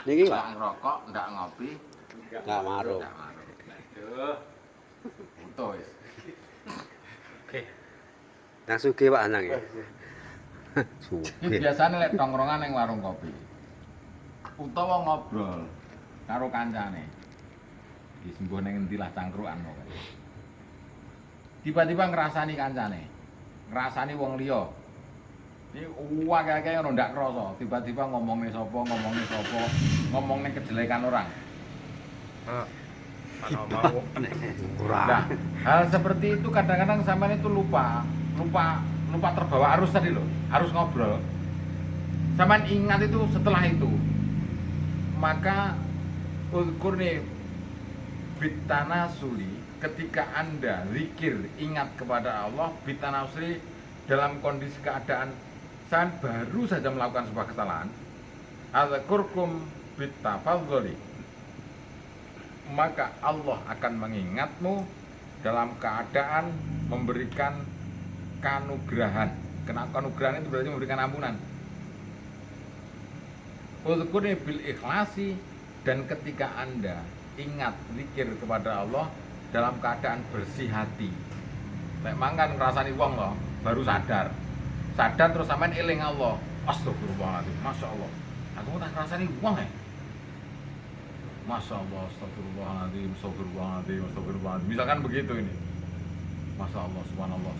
Niki ndak ngerokok, ndak ngopi, enggak marung. ndak marung. Aduh. Utuh wis. Oke. Nang sugih Pak Anang ya. Iki Sugih. biasane lek tongkrongan ning warung kopi. Utawa ngobrol karo kancane. Di sembuh ning endi lah cangkrukan kok. Tiba-tiba ngrasani kancane. Ngrasani wong liya. Iki akeh-akeh ngono ndak krasa, tiba-tiba ngomongne sapa, ngomong ning kejelekan orang. Heeh. Ana mau. Ora. Nah, hal seperti itu kadang-kadang sampean itu lupa terbawa arus tadi loh, arus ngobrol. Sampean ingat itu setelah itu. Maka uzkurni bitanasuli, ketika Anda zikir ingat kepada Allah bitanasuli dalam kondisi keadaan saya baru saja melakukan sebuah kesalahan, azkurkum bitafadzuli, maka Allah akan mengingatmu dalam keadaan memberikan kanugrahan. Kanugrahan itu berarti memberikan ampunan. Uzkurni bil ikhlasi, dan ketika Anda ingat zikir kepada Allah dalam keadaan bersih hati. Lek mangkan ngrasani wong loh, baru sadar terus sampean eling Allah. Astagfirullahaladzim, Masya Allah, aku tak ngrasani wong ya. Masya Allah, astagfirullahaladzim, misalkan begitu ini. Masya Allah, subhanallah,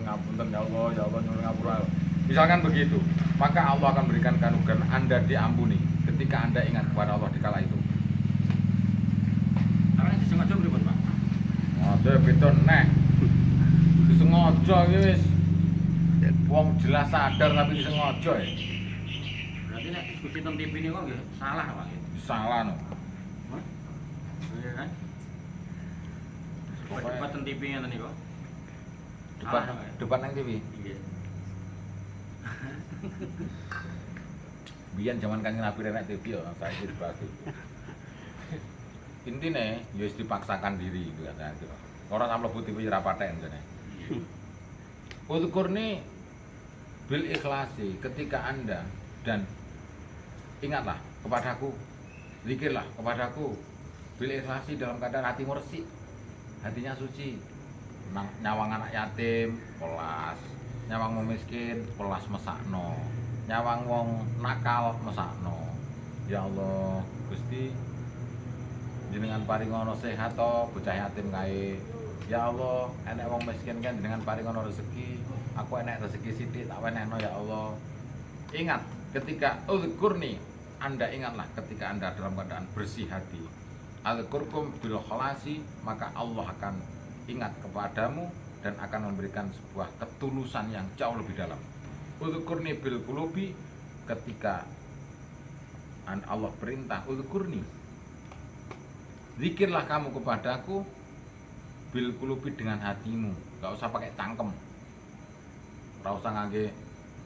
ngapunten ya Allah, nyuwun ngapura. Misalkan begitu, maka Allah akan berikan kanugrahan Anda diampuni ketika Anda ingat kepada Allah di kala itu. Sampeyan disengaja pripun, Pak? Aja beton nek. Disengaja iki wis. Wong jelas sadar tapi disengaja ya. Berarti nek diskusi teng TV niku nggih salah, Pak. Salah no. Hah? Iya kan? Pokoknya- Debat teng TV ngene niku. Debat Salah, Pak. debat nang TV. Iya. Biyen zaman Kanjeng Nabi nek TV ya, saiki dibahas TV. Intine ya wis dipaksakan diri itu katanya gitu. Ora sampe mlebu TV ora paten jane. Uzkurni bil ikhlasi, ketika Anda dan ingatlah kepadaku, zikirlah kepadaku bil ikhlasi dalam keadaan hatimu resik, hatinya suci. Nyawang anak yatim, welas. Nyawang wong miskin, welas mesakno. Nyawang wong nakal, mesakno. Ya Allah, Gusti, jenengan paringono sehat to bocah yatim kae. Ya Allah, enek wong miskin kan jenengan paringono rezeki, aku enek rezeki sithik tak wenehno ya Allah. Ingat ketika uzkurni, Anda ingatlah ketika Anda dalam keadaan bersih hati. Azkurkum bil khalasi, maka Allah akan ingat kepadamu dan akan memberikan sebuah ketulusan yang jauh lebih dalam. Uzkurni bil qulubi, ketika Allah perintah uzkurni, zikirlah kamu kepadaku bil qulubi, dengan hatimu, gak usah pakai cangkem, gak usah ngangge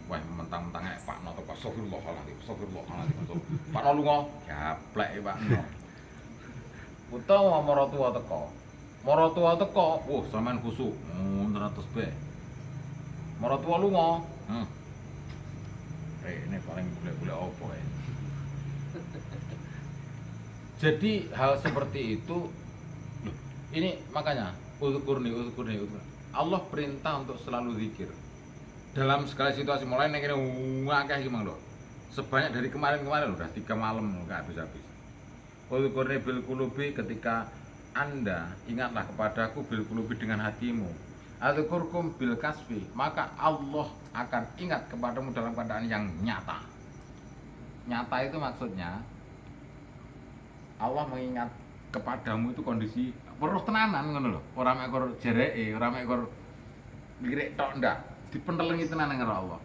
wah mentang-mentang Pak No teko astagfirullahaladzim, Pak No lunga gaplek Pak No. Utawa maratuwa teko, wah sampean khusuk, 100 be. Maratuwa lunga, ini paling boleh-boleh opo ya. Jadi hal seperti itu, ini makanya uzkurni. Allah perintah untuk selalu zikir dalam segala situasi, mulai nek kene akeh iki mang lho. Sebanyak dari kemarin udah 3 malam enggak habis-habis. Uzkurni bil qulubi, ketika Anda ingatlah kepadaku bil qulubi, dengan hatimu. Azkurkum bil kasfi, maka Allah akan ingat kepadamu dalam keadaan yang nyata. Nyata itu maksudnya Allah mengingat kepadamu itu kondisi weruh tenanan ngono lho. Ora mek ekor jereke, ora mek ekor lirik tok ndak. Dipentelengi tenan karo Allah.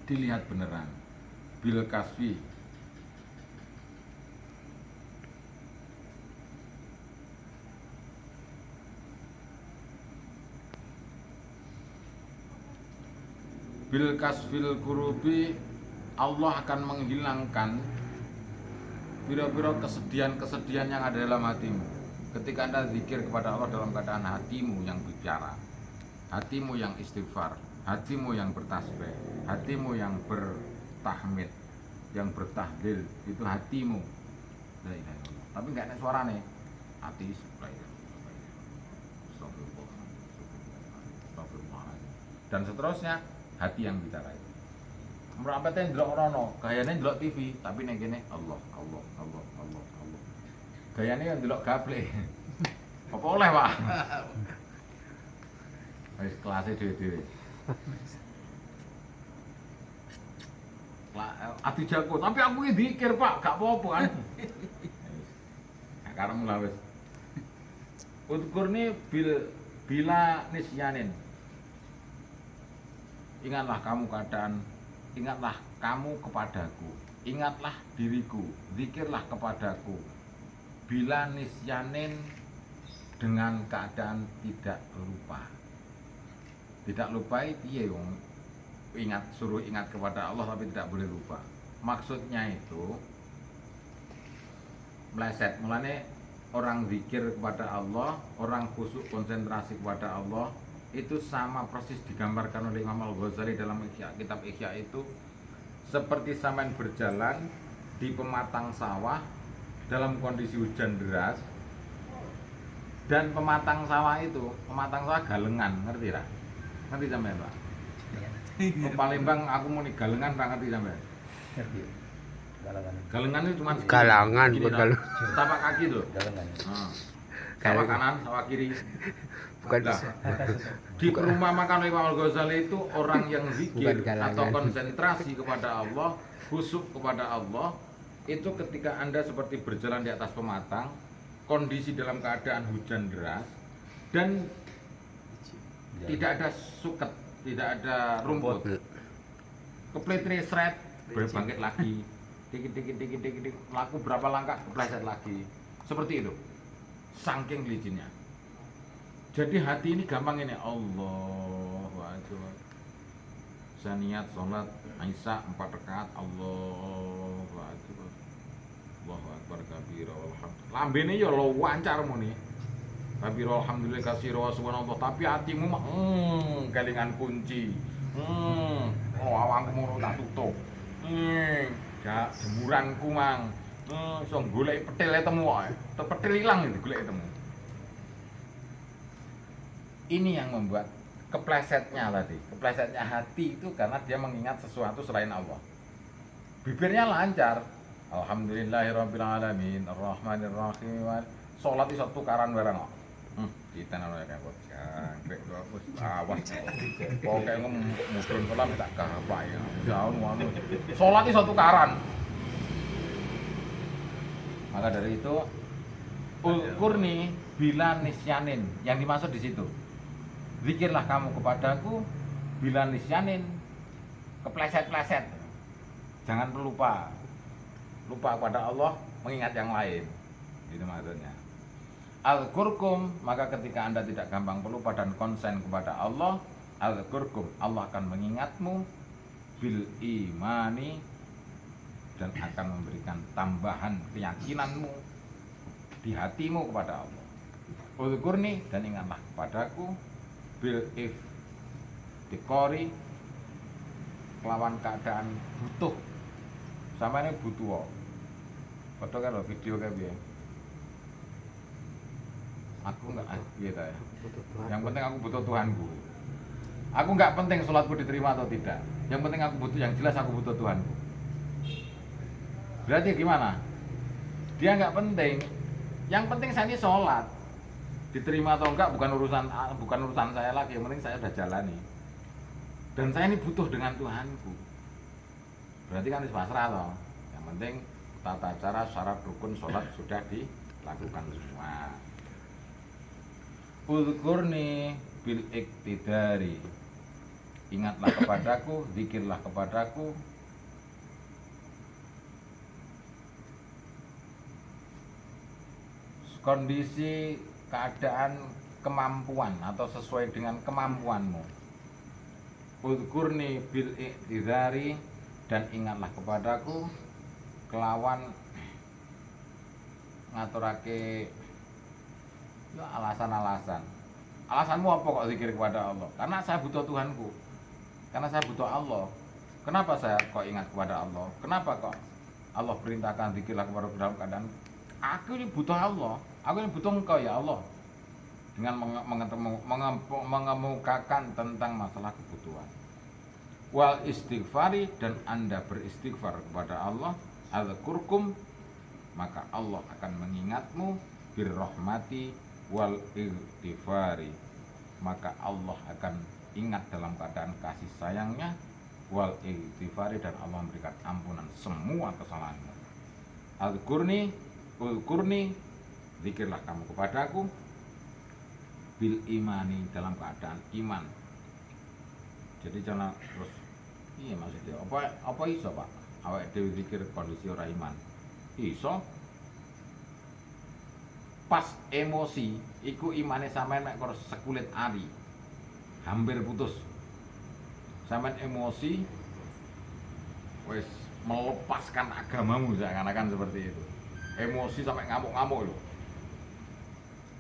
Dilihat beneran. Bil kasfi. Bil kasfil kurubi, Allah akan menghilangkan biro-biro kesedihan-kesedihan yang ada dalam hatimu. Ketika Anda zikir kepada Allah dalam keadaan hatimu yang bicara, hatimu yang istighfar, hatimu yang bertasbih, hatimu yang bertahmid, yang bertahlil, itu hatimu. La ilaha illallah. Tapi enggak ada suarane. Hati la ilaha illallah. Astagfirullah. Astagfirullah. Dan seterusnya hati yang bicara itu. Mrapate ndelok rono, gayane ndelok TV, tapi ning kene Allah, Allah, Allah, Allah, Allah. Gayane yo ndelok gaple. Apa oleh, Pak? Wis kelasé dhewe-dhewe. Lah ati jago, tapi aku iki dikir, Pak, gak apa-apa kan. Gak karemu lah wis. Udkurni bila nisyanin. Ingatlah kamu keadaan, ingatlah kamu kepadaku, ingatlah diriku, zikirlah kepadaku. Bila nisyanin, dengan keadaan tidak lupa. Tidak lupa piye wong ingat, suruh ingat kepada Allah tapi tidak boleh lupa. Maksudnya itu meleset. Mulane orang zikir kepada Allah, orang khusyuk konsentrasi kepada Allah itu sama persis digambarkan oleh Imam Al-Ghazali dalam kitab Ihya itu seperti sampean berjalan di pematang sawah dalam kondisi hujan deras, dan pematang sawah galengan, ngerti lah? Ngerti sampean, Pak? Ke Palembang aku mau nih galengan, ra ngerti sampean? Ngerti. Galengan itu cuma Galangan, gini, bukan. tapak kaki tuh. Galengan. Sawah kanan, sawah kiri. Bukan. Nah, di rumah makan Imam Al-Ghazali itu orang yang zikir Bukan galangan. atau konsentrasi kepada Allah, khusyuk kepada Allah, itu ketika Anda seperti berjalan di atas pematang, kondisi dalam keadaan hujan deras dan tidak ada suket, tidak ada rumput. Kepletri seret, berbangkit lagi. Dikit, laku berapa langkah, kepleset lagi. Seperti itu. Saking licinnya. Jadi hati ini gampang ini, Allahu Akbar. Saya niat sholat Aisyah 4 rakaat, Allahu Akbar. Allahu Akbar kabira walhamdulillah. Lambene ya lo wancar muni. Kabira alhamdulillah kasira wa subhanallah, tapi hatimu mah kelingan kunci. Oh awangmu tak tutup. Gak jemuranku mang. So golek petile temu wae. Petil ilang itu golek temu. Ini yang membuat keplesetnya tadi. Keplesetnya hati itu karena dia mengingat sesuatu selain Allah. Bibirnya lancar. Alhamdulillahirabbil alamin, arrahmanirrahim. Salat iso tukaran barang kok. Kita nang kaya kok jangkrik kok wis awas. Pokoke mudhun salat tak gampang ya. Jauh ngono. Salat iso tukaran. Maka dari itu ulkurni bila nisyanin, yang dimaksud di situ. Zikirlah kamu kepadaku bila nisyanin, kepleset-pleset. Jangan lupa kepada Allah, mengingat yang lain. Itu maksudnya. Al-Qurkum, maka ketika Anda tidak gampang pelupa dan konsen kepada Allah, Al-Qurkum, Allah akan mengingatmu bil imani, dan akan memberikan tambahan keyakinanmu di hatimu kepada Allah. Ulkurni, dan ingatlah kepadaku bil iftikori, kelawan keadaan butuh. Sama ini butuh. Foto kan lo video kayak biasa. Aku enggak gitu ya. Yang penting aku butuh Tuhanku. Aku enggak penting sholatku diterima atau tidak. Yang penting aku butuh, yang jelas aku butuh Tuhanku. Berarti gimana? Dia enggak penting. Yang penting saya ini sholat. Diterima atau enggak bukan urusan saya lagi. Yang penting saya udah jalani. Dan saya ini butuh dengan Tuhanku. Berarti kan pasrah toh. Yang penting tata cara syarat rukun sholat sudah dilakukan semua. Udhkurni bil iktidari, ingatlah kepadaku, zikirlah kepadaku kondisi keadaan kemampuan atau sesuai dengan kemampuanmu. Udhkurni bil iktidari, dan ingatlah kepadaku kelawan ngaturake ya alasan-alasan. Alasanmu apa kok zikir kepada Allah? Karena saya butuh Tuhanku. Karena saya butuh Allah. Kenapa saya kok ingat kepada Allah? Kenapa kok Allah perintahkan zikirlah kepada dalam keadaan aku ini butuh Allah, aku ini butuh Engkau ya Allah. Dengan mengemukakan tentang masalah kebutuhan. Wal istighfari, dan Anda beristighfar kepada Allah, adzkurkum, maka Allah akan mengingatmu, birrahmati wal ightifari, maka Allah akan ingat dalam keadaan kasih sayangnya, wal ightifari, dan Allah memberikan ampunan semua kesalahanmu. Ulkurni, zikirlah kamu kepadaku, bil imani, dalam keadaan iman. Jadi jangan terus iya maksudnya apa iso Pak awake dhewe zikir kondisi ora iman iso pas emosi iku imane sampean nek karo sekulit ari hampir putus. Sampean emosi wis melepaskan agamamu, seakan-akan seperti itu. Emosi sampai ngamuk-ngamuk loh.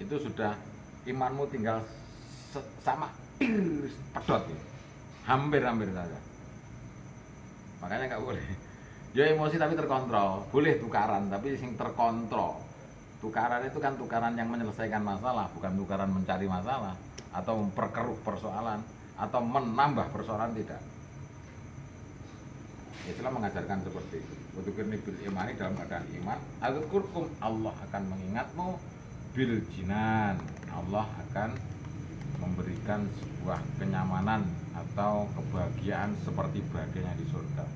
Itu sudah imanmu tinggal sama pedot ya. Hampir-hampir saja. Makanya nggak boleh. Ya emosi tapi terkontrol. Boleh tukaran tapi sing terkontrol. Tukaran itu kan tukaran yang menyelesaikan masalah, bukan tukaran mencari masalah atau memperkeruh persoalan atau menambah persoalan, tidak. Islam mengajarkan seperti itu. Udzkurni bil imani, dalam keadaan iman. Adzkurkum, Allah akan mengingatmu, bil jinan, Allah akan memberikan sebuah kenyamanan atau kebahagiaan seperti bahagianya di surga.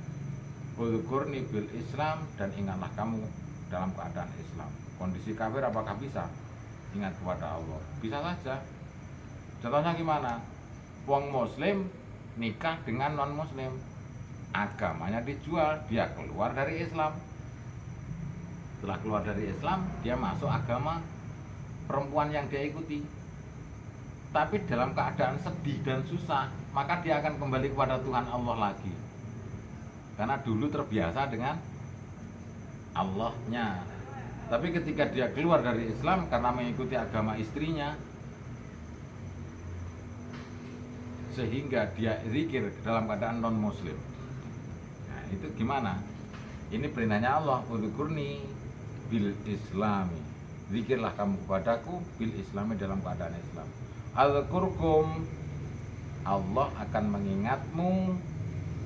Udzkurni bil Islam, dan ingatlah kamu dalam keadaan Islam. Kondisi kafir apakah bisa ingat kepada Allah? Bisa saja. Contohnya gimana? Wong muslim nikah dengan non muslim, agamanya dijual, dia keluar dari Islam. Setelah keluar dari Islam, dia masuk agama perempuan yang dia ikuti. Tapi dalam keadaan sedih dan susah, maka dia akan kembali kepada Tuhan Allah lagi. Karena dulu terbiasa dengan Allahnya. Tapi ketika dia keluar dari Islam karena mengikuti agama istrinya, sehingga dia zikir dalam keadaan non muslim. Nah, itu gimana? Ini perintahnya Allah, udzkurni bil islami. Zikirlah kamu kepadaku bil islami, dalam keadaan Islam. Adzkurkum, Allah akan mengingatmu,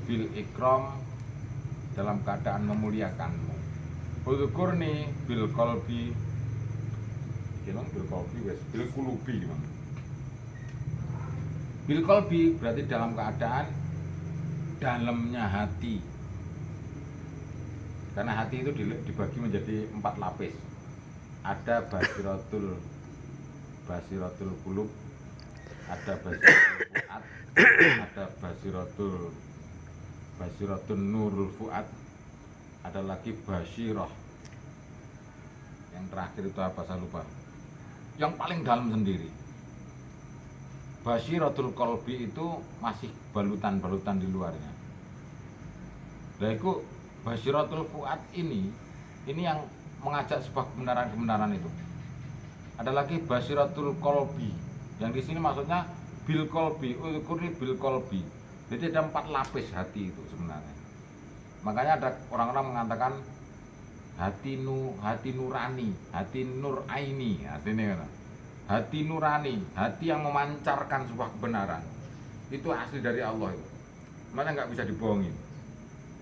bil ikram, dalam keadaan memuliakanmu. Udzkurni bil qalbi, bil qalbi wes, bil qulubi gimana? Bil qalbi berarti dalam keadaan dalamnya hati. Karena hati itu dibagi menjadi 4 lapis. Ada basiratul qulub, ada basiratul fuad, ada basiratul nurul fuad, ada lagi basyirah. Yang terakhir itu apa saya lupa. Yang paling dalam sendiri. Basyiratul qalbi itu masih balutan-balutan di luarnya. Nah itu basyiratul fuad ini yang mengajak sebuah kebenaran-kebenaran itu. Ada lagi basyiratul qalbi, yang di sini maksudnya bil qalbi, udzkurni bil qalbi. Jadi ada 4 lapis hati itu sebenarnya. Makanya ada orang-orang mengatakan hati nurani, hati nur aini, artinya hati nurani, hati yang memancarkan sebuah kebenaran. Itu asli dari Allah itu. Makanya nggak bisa dibohongin.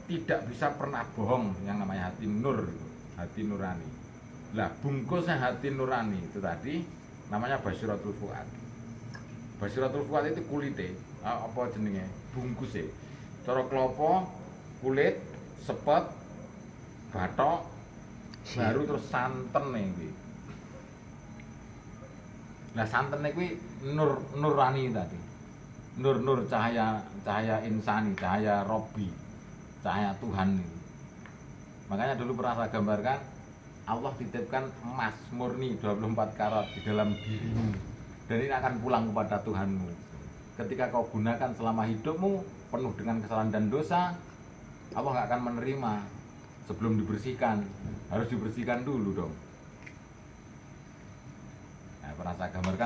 Tidak bisa pernah bohong yang namanya hati nur, hati nurani. Lah bungkusnya hati nurani itu tadi namanya basyiratul fuad. Basyiratul fuad itu kulite, apa jenenge? Bungkusnya. Cara klopo, kulit, sepet, bathok, baru terus santen iki. Nah santen kuwi nurani tadi. Nur cahaya insani, cahaya Robbi, cahaya Tuhan itu. Makanya dulu pernah saya gambarkan, Allah titipkan emas murni 24 karat di dalam dirimu, dan ini akan pulang kepada Tuhanmu. Ketika kau gunakan selama hidupmu penuh dengan kesalahan dan dosa, Allah nggak akan menerima sebelum dibersihkan. Harus dibersihkan dulu dong. Nah, pernah saya gambarkan